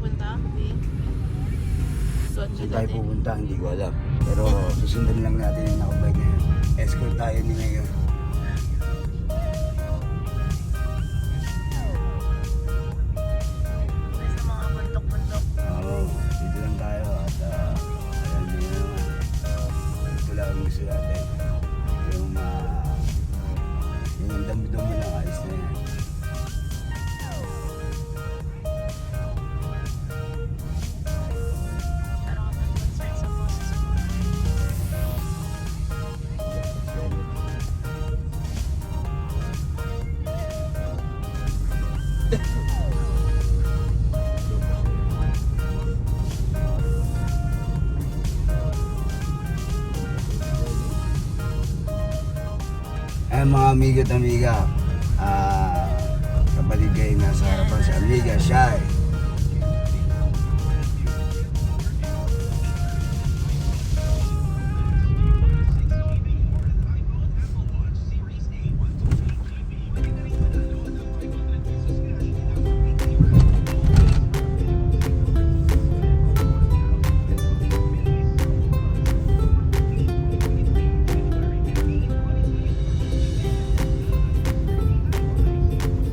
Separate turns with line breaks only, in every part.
pupunta? Hindi.
Saan tayo pupunta, hindi ko alam. Pero susundan lang natin yung nakabay na yun. Escort tayo ni Mayor.
May sa mga bundok-bundok.
Oo, dito lang tayo at alam niyo naman. Ito lang ang gusto natin. Yung dami-dami lang ayos na yan.
Pero ako nag-concern sa boses mo.
Mga amigo at amiga, kapatid kayo nasa harapan si Amiga Shy.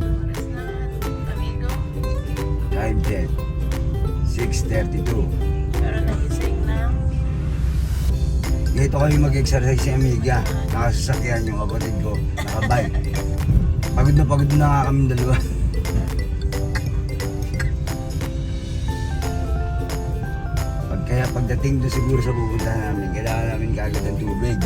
Oras na, amigo.
Time check, 6:32.
Pero nagising na.
Dito kami mag-exercise si Amiga. Nakasasakyan yung kapatid ko, nakabike. Pagod na nga kami dalawa. Kaya pagdating doon siguro sa pupunta namin, kailangan namin kagad ng tubig.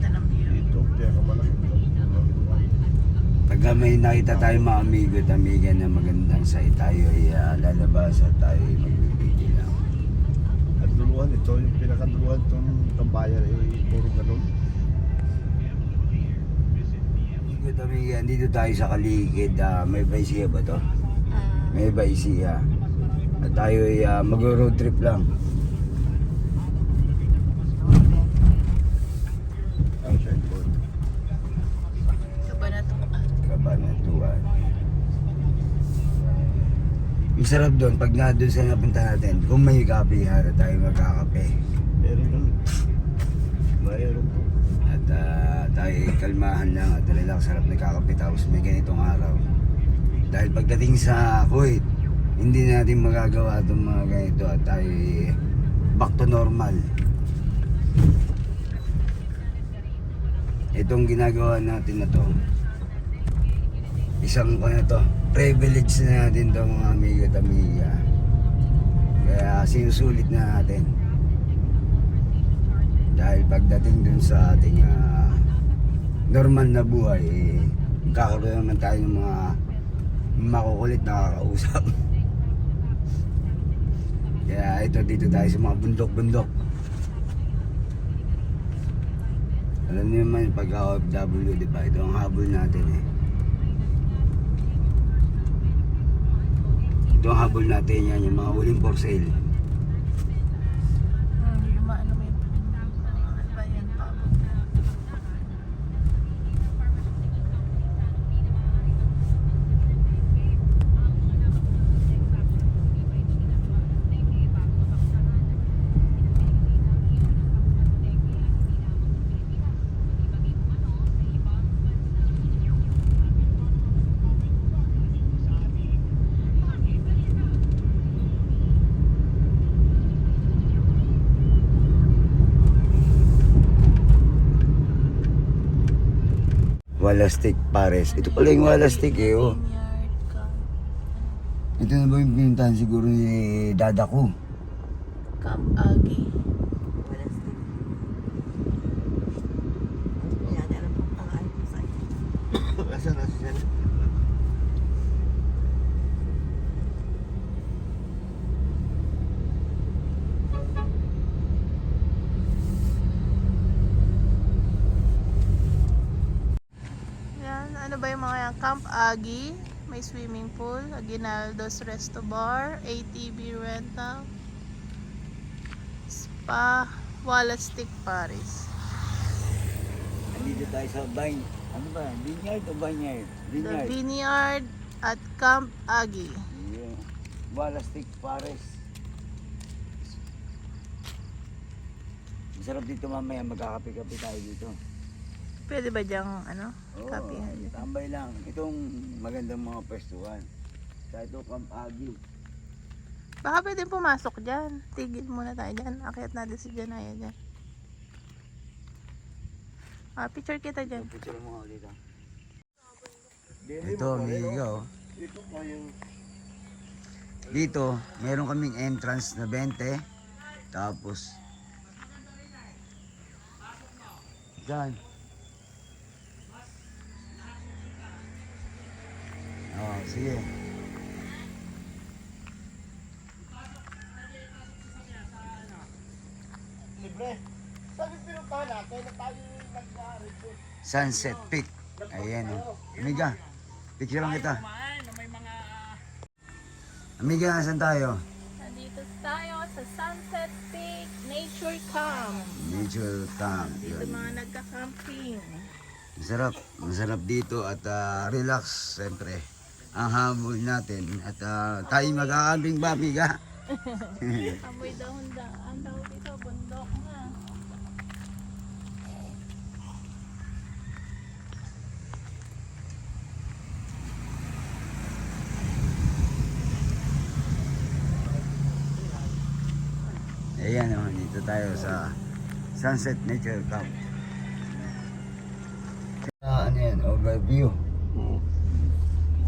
Ganda ng view.
Pagka may nakita tayo mga amigo at amiga na magandang site, tayo ay lalabas at tayo ay magbibigay lang.
At duluhan, ito yung pinakaduluhan itong tambayan ay puro ganun.
Amigo at amiga, dito tayo sa Kaligid. May Baisiya ba to? May Baisiya. At tayo ay mag-road trip lang.
Ang cellphone.
Kabanatuan.
Kabanatuan. Ang sarap doon, pag nga doon sa napunta natin, kung may kape, hara tayo magkakape.
Meron nun. Mayroon po.
At tayo kalmahan lang at relax, sarap nagkakape tapos may ganitong araw. Dahil pagdating sa Kuwait, hindi natin magagawa itong mga ganito at tayo back to normal. Itong ginagawa natin na to, isang privilege na natin to mga amigo at amiga. Kaya sinusulit na natin. Dahil pagdating dun sa ating normal na buhay, magkakaroon naman tayo ng mga makukulit na kakausap. Kaya ito, dito tayo sa mga bundok-bundok. Alam niyo naman, pag OFW, di ba? Ito ang habol natin eh. Ito ang habol natin yan, yung mga huling for sale.
Ano may ano ba yan pa?
Walastik Pares. Ito pala yung Walastik eh, oh.
Vineyard ka.
Ito na ba yung pinuntahan siguro ni Dada ko?
Camp Agi.
Asan na siya?
ba yung mga yan? Camp Agi, may swimming pool, Aguinaldo's Resto Bar, ATV rental, spa, Wallace Paris.
Nandito tayo sa ano ba? Vineyard o Vineyard?
The Vineyard at Camp Agi.
Yeah. Balastik Pares. Masarap dito mamaya, magkakape-kape tayo dito.
Pwede ba diyang
Oo,
kapihan?
tambay lang. Itong magandang mga pwestuhan. Sa ito, Camp Agi.
Baka pwede pumasok dyan. Tigil muna tayo dyan. Akyat natin si Janaya dyan. Picture kita dyan.
Picture mo ako dito. Ito, amiga oh.
Ito po yung
Dito, meron kaming entrance na 20. Tapos, dyan. Oh, sige.
libre. Sabi pinuntahan natin na tayo nag-aarit.
Sunset Peak. Ayan oh. Amiga, picture lang kita. Amiga, nasan tayo?
Nandito tayo sa Sunset Peak Nature Camp.
Nature Camp.
Dito
Yun.
mga nagka-camping.
Masarap dito at relax siyempre. Ang habol natin at tayo magkakamping ba, amiga?
Amoy dahon-daan daw dito, bundok na.
Ayan oh, dito tayo sa Sunset Nature Camp. Ano yan, overview.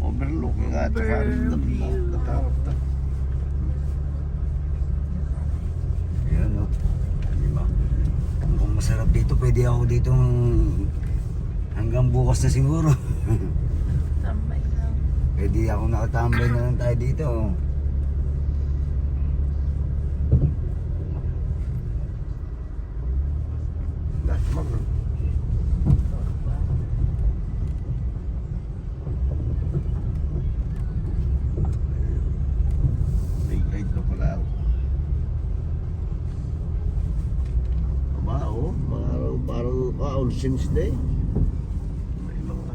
Overlook nga.
Overview.
Ayan oh. Diba? Kung masarap dito, pwede ako dito hanggang bukas na siguro.
Tambay lang.
Pwede ako nakatambay na lang tayo dito. Oh.
May guide na pala ako. Aba, oh. Parang all Saints Day. May mga.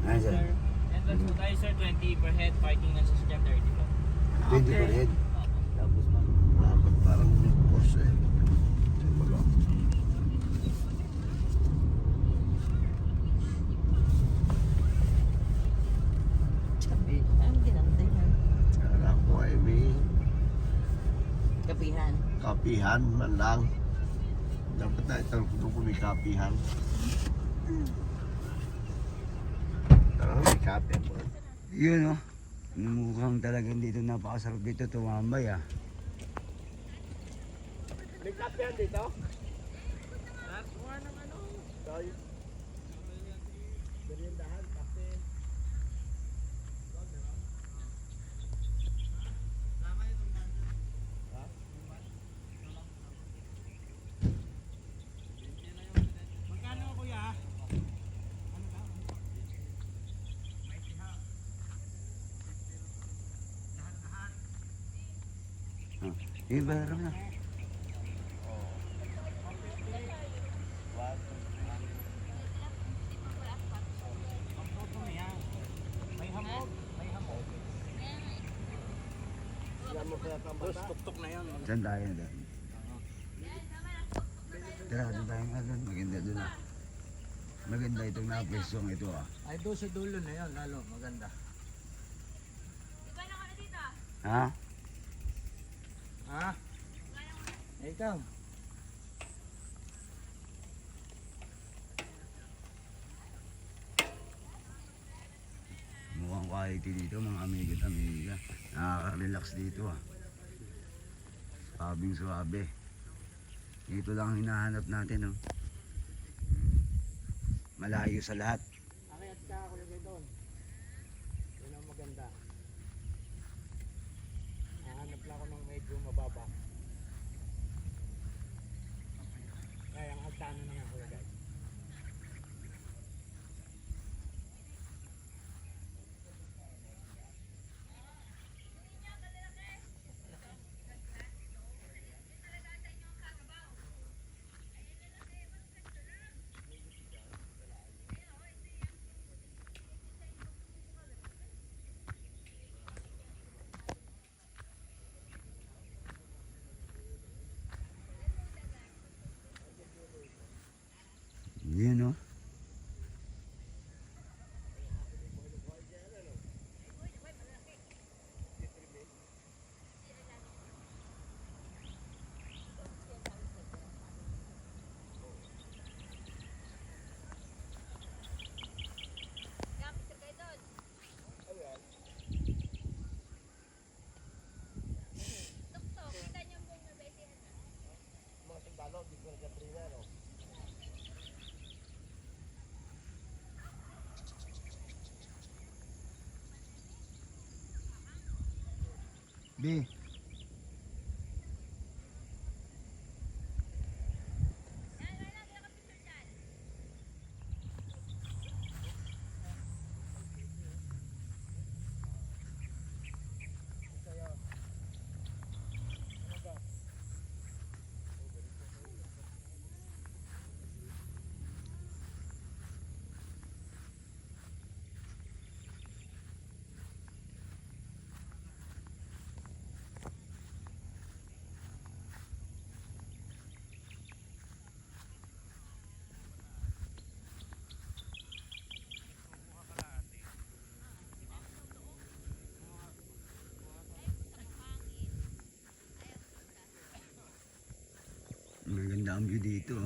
Ano sir?
Entrance po tayo sir, 20 per head, parking na sa sasakyan 30 po.
20 per head. Tapos man.
Dapat parang course eh. Baga.
Ang ginantay yan.
Kaya ako ay may
Kapihan.
kapihan man lang. Dapat na itang ko may kapihan. Parang may kape po.
Yun oh. Mukhang talagang dito napakasarap dito tumambay ah.
May kapihan dito?
Iba rin na.
Tuktok na yan.
Saan tayo doon? Tara, doon tayo nga doon. Maganda doon ah. Maganda itong napwestong ito ah.
Ay doon sa dulo na yan, lalo maganda.
Ha?
Ha? Ikaw?
Mukhang quality dito mga amiga at amiga. Nakaka-relax dito ah. Sabing suabe. Ito lang ang hinahanap natin oh. Malayo sa lahat.
Akyat ka ako lagay doon. Yun ang maganda. Nahanap lang ako ng medyo mababa. Kaya ang agtano na nga ako lagay.
Yun o. B. Maganda ang view dito.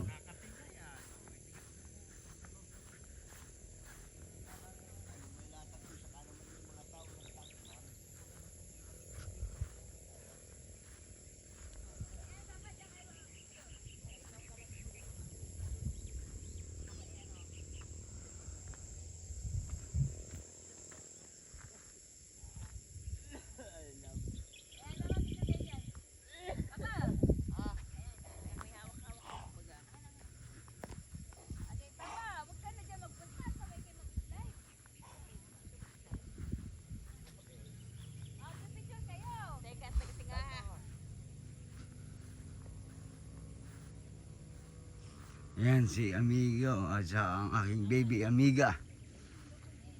Yan si Amigo at saka ang aking baby Amiga.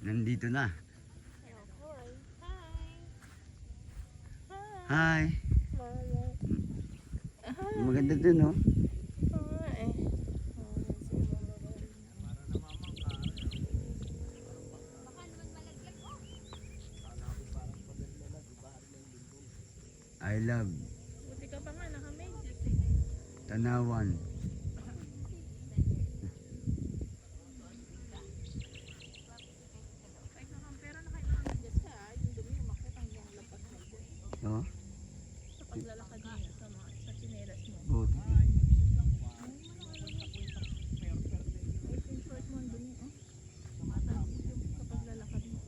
Nandito na. Hi. Maganda dun, no? I love
Buti ka pa nga, naka-medyas
Tanawan.
Kahit nakampera na kahit naka-medyas ka, yung dumi umakit hanggang lapas mo dyan.
No?
Sa paglalakad niya sa tsinelas mo.
Buti.
Kahit yung short mo ang dumi, oh. Tumatalsik yung sa paglalakad mo.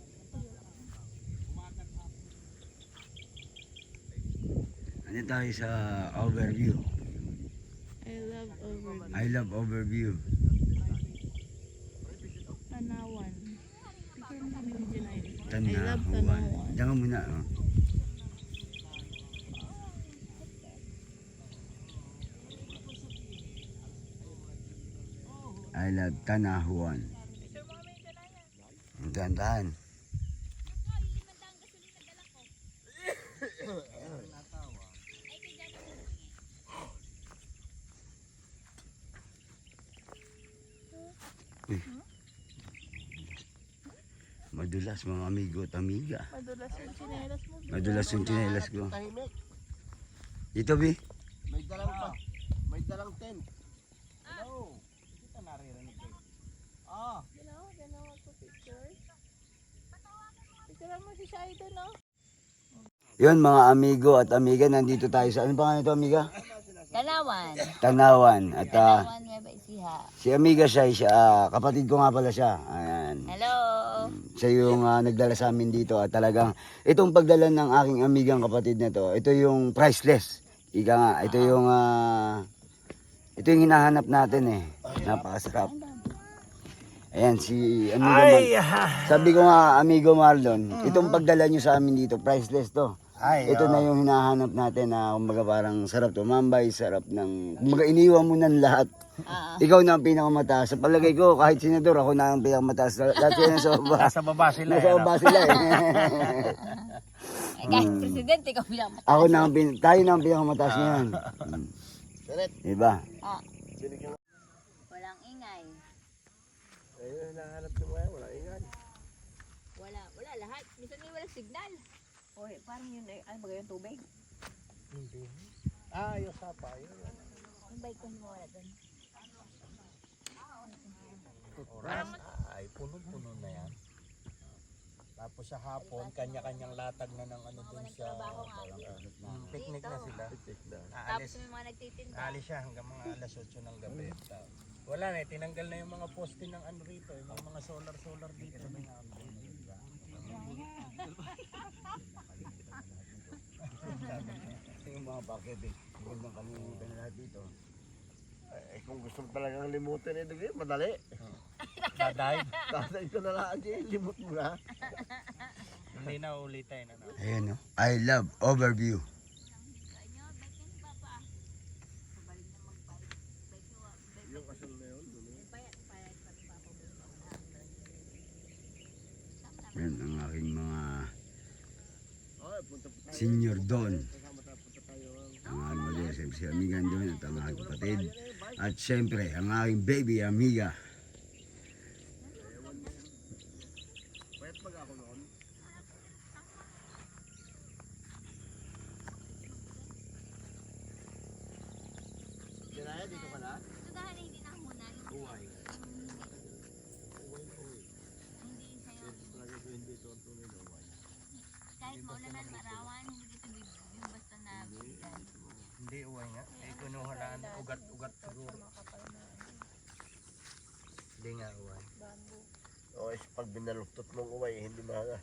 Ano tayo sa overview?
I love overview.
I love overview.
Tanawan. Picture mo kami ni Janay. I love
Tanawan.
Tanawan.
Diyan ka muna, oh. I love Tanawan.
Picture mo kami ni Janay.
Dahan-dahan. Uy. Madulas mga amigo at amiga.
Madulas yung tsinelas mo.
Madulas yung tsinelas ko.
Tahimik.
Dito, Bi.
May dalang tent. Hello. Kita naririnig ko.
Ganaw magpa-picture. Picture mo si Shaido, no?
Yun mga amigo at amiga, nandito tayo sa, ano pangalan ito amiga?
Tanawan.
Tanawan. At
Tanawan Nueva Ecija.
si amiga siya, kapatid ko nga pala siya. Ayan.
Hello.
Siya yung nagdala sa amin dito at talagang itong pagdala ng aking amigang kapatid na to, ito yung priceless. Ika nga, ito yung hinahanap natin eh. Napakasarap. Ayan si amigo sabi ko nga amigo Marlon, itong pagdala nyo sa amin dito, priceless to. Ito na yung hinahanap natin na kumbaga parang sarap to. Mambay, sarap ng, kumbaga iniwan mo ng lahat. Ikaw na ang pinakamataas. Sa palagay ko, kahit senador, ako na ang pinakamataas. Dati yan sa baba.
Nasa baba sila.
Nasa baba sila eh.
Kahit presidente, ikaw bilang mata.
Ako na ang tayo na ang pinakamataas ngayon.
Correct.
Diba?
Walang ingay. Minsan may walang signal. Oy, parang yun ay, ano ba yung tubig?
Hindi. Ah, yung sapa. Yun.
Yung bike ko mo wala doon.
Oras. Ay, puno-puno na yan. Tapos sa hapon, kanya-kanyang latag na ng ano dun sa picnic na sila.
Tapos
Aalis,
may mga nagtitinda.
aalis siya hanggang mga alas 8 ng gabi. Wala na, tinanggal na yung mga poste ng ano rito, yung mga solar dito.
Yung mga bakit eh. Magandang kalimutan na lahat dito.
Eh kung gusto mo talagang limutin ito, madali.
Daday.
Tatay ko na lang, limut mo na.
Hindi na ulitin. Ano?
Ayan o. I love overview.
Yung kasal na yun,
Yan ang aking mga
Ay, punta po tayo.
senior doon.
Punta tayo.
Ang aking mag-Joseph, si Amigan doon at ang aking kapatid. At syempre, ang aking baby, Amiga.
Pwede pag ako noon. Dinaya, dito ka na?
Dahil hindi na muna.
Uway.
Hindi sa'yo.
Lagi ko hindi ito ang tunay na uway.
Kahit maulanan, marawan, hindi ito yung basta na bigay.
Hindi uway nga. Eh, kunuha lang ugat-ugat siguro. Hindi nga uway.
O, pag binaluktot mong uway, hindi mahanga.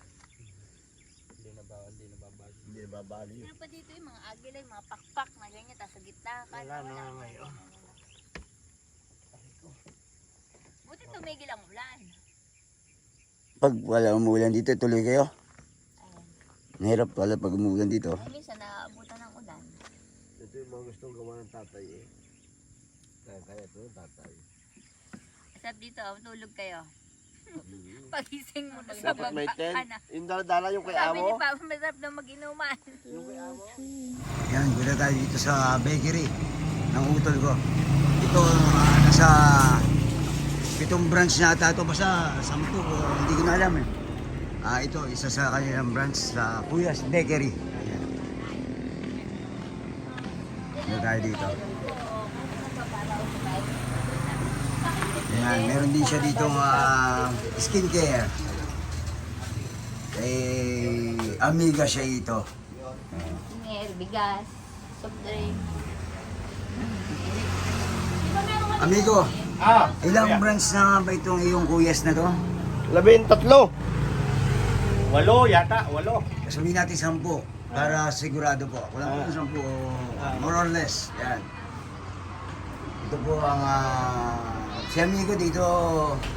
Hindi na bawal, hindi na babal.
Hindi nababali.
Pero pa dito yung mga agila, yung mga pakpak na ganyan, tapos sa gitna ka.
Wala na ngayon.
Buti tumigil ang ulan.
Pag wala umulan dito, tuloy kayo.
Ayan.
Nahirap pala pag umulan dito.
Ay, minsan naabutan ng ulan.
Ito yung mga gustong gawa ng tatay eh. Kaya ito yung tatay.
Asap dito, tulog kayo. Pagising mo na sa
Dapat may
baba
tent.
ka na.
Yung dala yung kay
Sabi ni
amo.
Papa, masarap na mag-inuman.
Yung kay amo.
Yan, gula tayo dito sa bakery ng utol ko. Ito, nasa 7 branch na ata ito, basta 10 hindi ko na alam eh. Ito, isa sa kanilang branch sa Kuyas Bakery. Ayan. Gula tayo dito. Ayan, meron din siya dito skincare. Amiga siya ito.
Singer, bigas, soft drink.
Amigo, ilang branch na ba itong iyong Kuyas na to?
13.
8 yata, 8.
Sabihin natin 10 para sigurado po. Ako lang po 10 more or less. Yan. Ito po ang si Amigo dito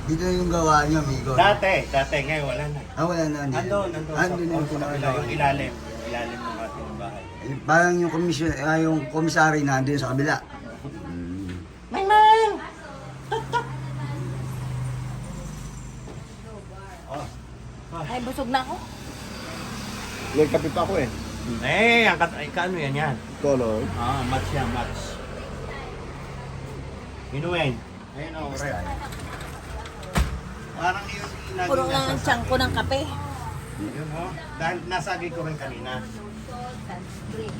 yung gawa niyo, Amigo.
Dati ngayon wala na.
Wala na.
Andun
yung
sa kabila, yung ilalim ng ating bahay.
Parang yung yung komisary na andun sa kabila.
Ay, busog na ako.
May kape pa ako eh.
Eh, ano yan?
Ito no.
Match yan, match. Inuwin. Ayun o, rep. Parang yun
Puro lang ang tiyan ko ng kape.
Yun o. Dahil nasagi ko rin kanina.
Sunscreen.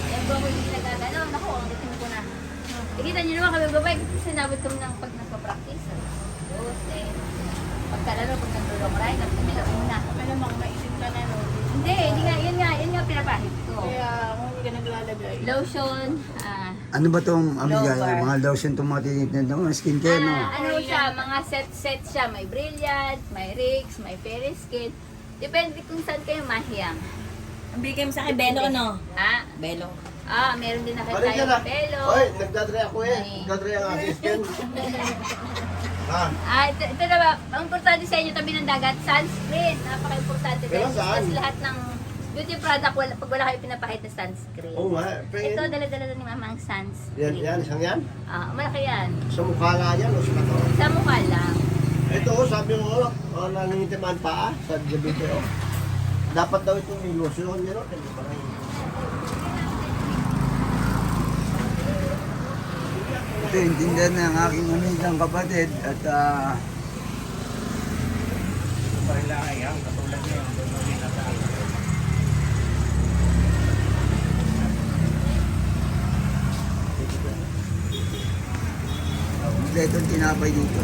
Ayan ba ko yung nagagano? Naku, ang dating ko na. Ikita nyo naman kami babay. Sinabi ko ng pag nagpa-practice. Dose. Pagkalalo, pag nag-long ride, nagpumilap muna.
May namang maitim ka na no.
Hindi yun nga pinapahit ko.
Kaya kung hindi ka naglalagay.
Lotion,
Ano ba tong Amiga?
Lower.
Mga lotion itong mga tinitin ng skincare, no?
ano siya, mga set siya. May Brilliant, may Rix, may Fairy Skin. Depende kung saan kayo mahiyang.
Ang bigay mo sa akin, Belo, ano?
Ah,
Belo.
meron din na kayo
Pare dyan
tayo
ah.
pelo.
Oy, nagdadre ako eh.
Ay.
Nagdadre ang aking skin.
Ito na ba, ang importante sa inyo tabi ng dagat, sunscreen. Napaka-importante
Pero
dahil
saan?
kasi lahat ng beauty product, pag wala kayo pinapahit na sunscreen.
Oo nga.
Ito, dala-dala na ni mama ang sunscreen.
Yan, isang yan.
Malaki yan.
Sa mukha lang yan o sa kato.
Sa mukha lang.
Ito sabi mo, nanginitiman pa sa video. Dapat daw itong ilusyon nyo.
Ito yung tindahan ng aking amigang kapatid at
Parilahay yan, katulad niya yung doon ulit na sa akin.
Kompleto yung tinapay dito.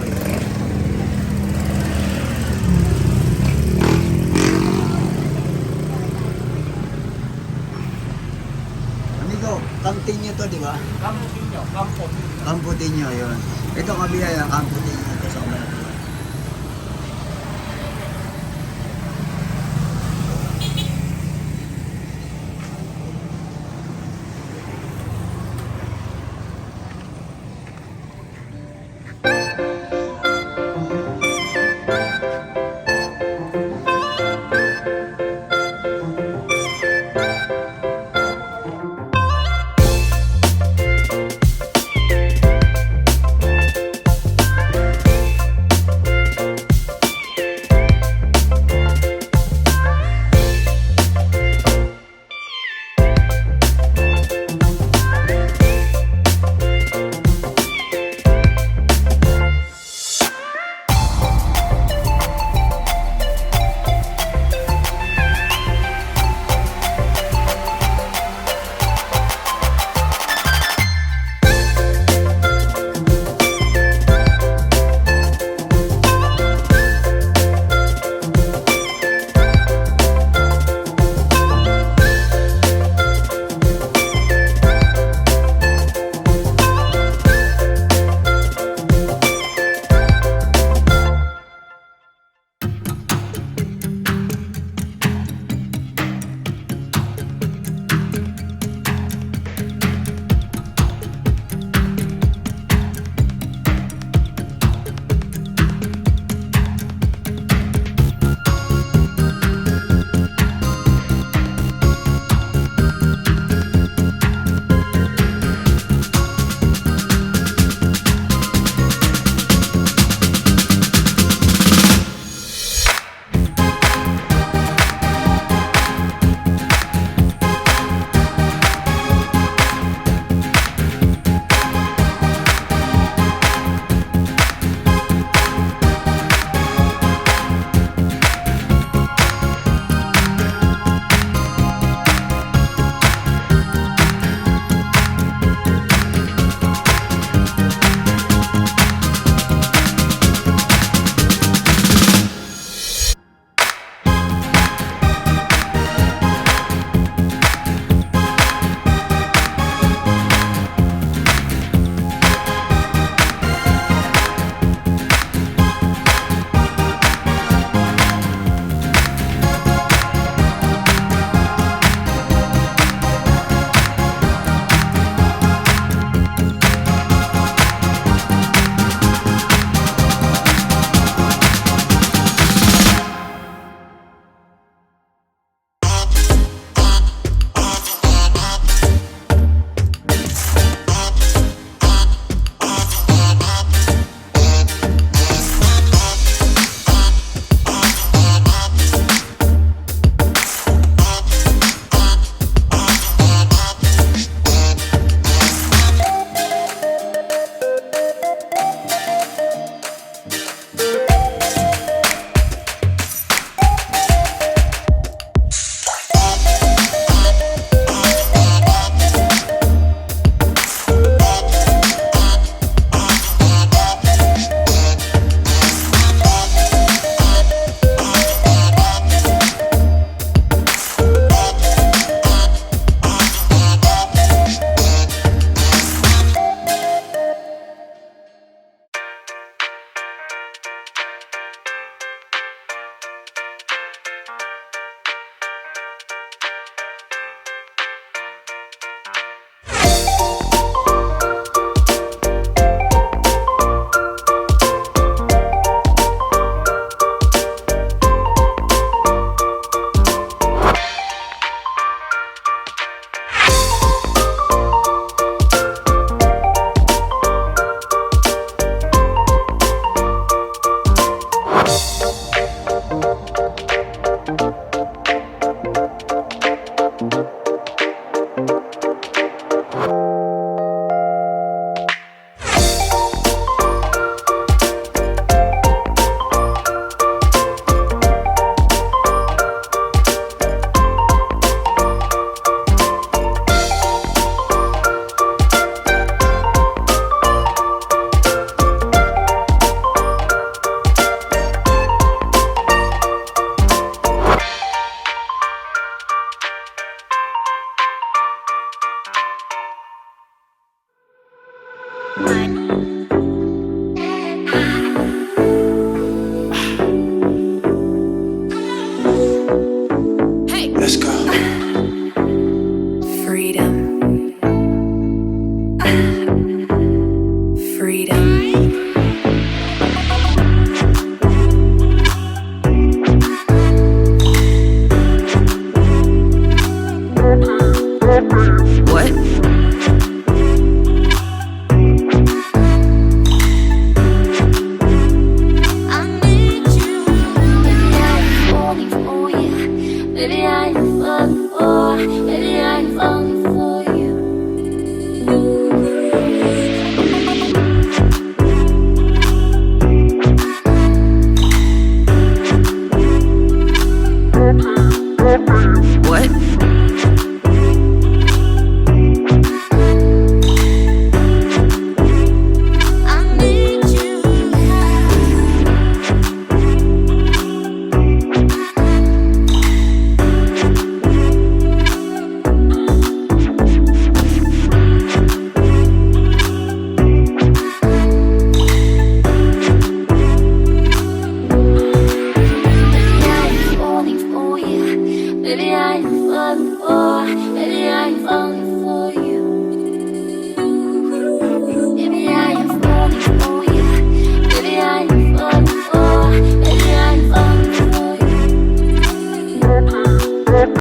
Amigo, Camtinyo to, di ba?
Kamputin nyo, kampot.
Camputinyo, yun. Ito kabila yan, Camputinyo.